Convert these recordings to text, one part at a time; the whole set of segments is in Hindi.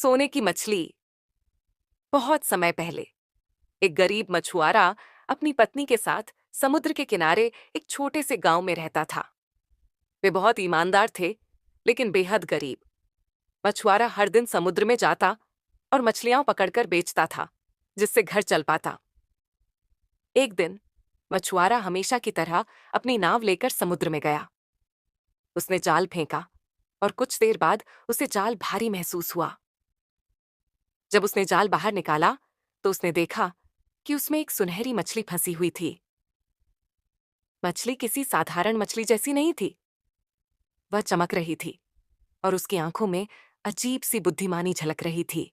सोने की मछली। बहुत समय पहले एक गरीब मछुआरा अपनी पत्नी के साथ समुद्र के किनारे एक छोटे से गांव में रहता था। वे बहुत ईमानदार थे, लेकिन बेहद गरीब। मछुआरा हर दिन समुद्र में जाता और मछलियां पकड़कर बेचता था, जिससे घर चल पाता। एक दिन मछुआरा हमेशा की तरह अपनी नाव लेकर समुद्र में गया। उसने जाल फेंका और कुछ देर बाद उसे जाल भारी महसूस हुआ। जब उसने जाल बाहर निकाला तो उसने देखा कि उसमें एक सुनहरी मछली फंसी हुई थी। मछली किसी साधारण मछली जैसी नहीं थी। वह चमक रही थी और उसकी आंखों में अजीब सी बुद्धिमानी झलक रही थी।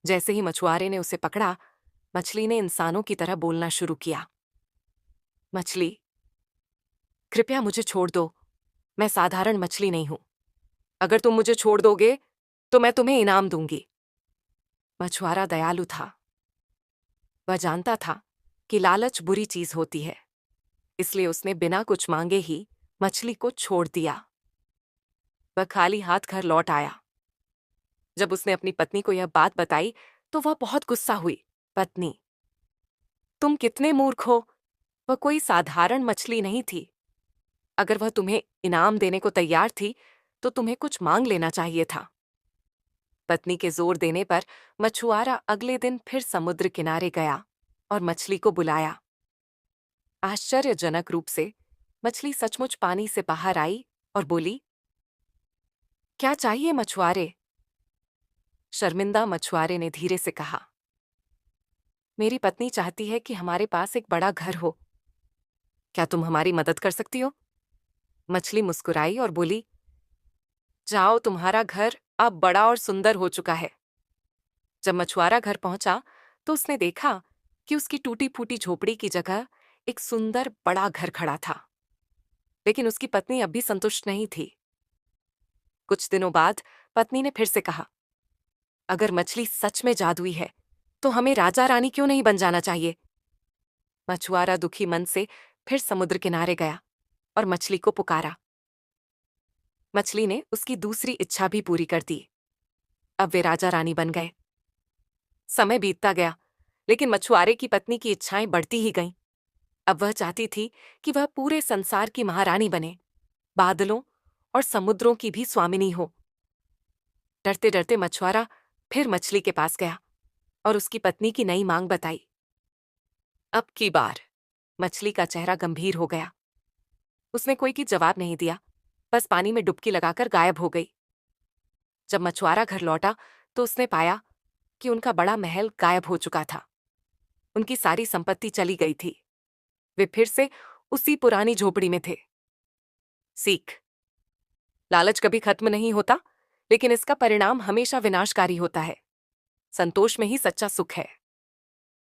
जैसे ही मछुआरे ने उसे पकड़ा, मछली ने इंसानों की तरह बोलना शुरू किया। मछली, कृपया मुझे छोड़ दो। मैं साधारण मछली नहीं हूं। अगर तुम मुझे छोड़ दोगे तो मैं तुम्हें इनाम दूंगी। मछुआरा दयालु था। वह जानता था कि लालच बुरी चीज होती है, इसलिए उसने बिना कुछ मांगे ही मछली को छोड़ दिया। वह खाली हाथ घर लौट आया। जब उसने अपनी पत्नी को यह बात बताई तो वह बहुत गुस्सा हुई। पत्नी, तुम कितने मूर्ख हो। वह कोई साधारण मछली नहीं थी। अगर वह तुम्हें इनाम देने को तैयार थी तो तुम्हें कुछ मांग लेना चाहिए था। पत्नी के जोर देने पर मछुआरा अगले दिन फिर समुद्र किनारे गया और मछली को बुलाया। आश्चर्यजनक रूप से मछली सचमुच पानी से बाहर आई और बोली, क्या चाहिए मछुआरे? शर्मिंदा मछुआरे ने धीरे से कहा, मेरी पत्नी चाहती है कि हमारे पास एक बड़ा घर हो। क्या तुम हमारी मदद कर सकती हो? मछली मुस्कुराई और बोली, जाओ, तुम्हारा घर अब बड़ा और सुंदर हो चुका है। जब मछुआरा घर पहुंचा तो उसने देखा कि उसकी टूटी फूटी झोपड़ी की जगह एक सुंदर बड़ा घर खड़ा था। लेकिन उसकी पत्नी अब भी संतुष्ट नहीं थी। कुछ दिनों बाद पत्नी ने फिर से कहा, अगर मछली सच में जादुई है तो हमें राजा रानी क्यों नहीं बन जाना चाहिए? मछुआरा दुखी मन से फिर समुद्र किनारे गया और मछली को पुकारा। मछली ने उसकी दूसरी इच्छा भी पूरी कर दी। अब वे राजा रानी बन गए। समय बीतता गया, लेकिन मछुआरे की पत्नी की इच्छाएं बढ़ती ही गईं। अब वह चाहती थी कि वह पूरे संसार की महारानी बने, बादलों और समुद्रों की भी स्वामिनी हो। डरते डरते मछुआरा फिर मछली के पास गया और उसकी पत्नी की नई मांग बताई। अब की बार मछली का चेहरा गंभीर हो गया। उसने कोई की जवाब नहीं दिया, बस पानी में डुबकी लगाकर गायब हो गई। जब मछुआरा घर लौटा तो उसने पाया कि उनका बड़ा महल गायब हो चुका था। उनकी सारी संपत्ति चली गई थी। वे फिर से उसी पुरानी झोपड़ी में थे। सीख, लालच कभी खत्म नहीं होता, लेकिन इसका परिणाम हमेशा विनाशकारी होता है। संतोष में ही सच्चा सुख है।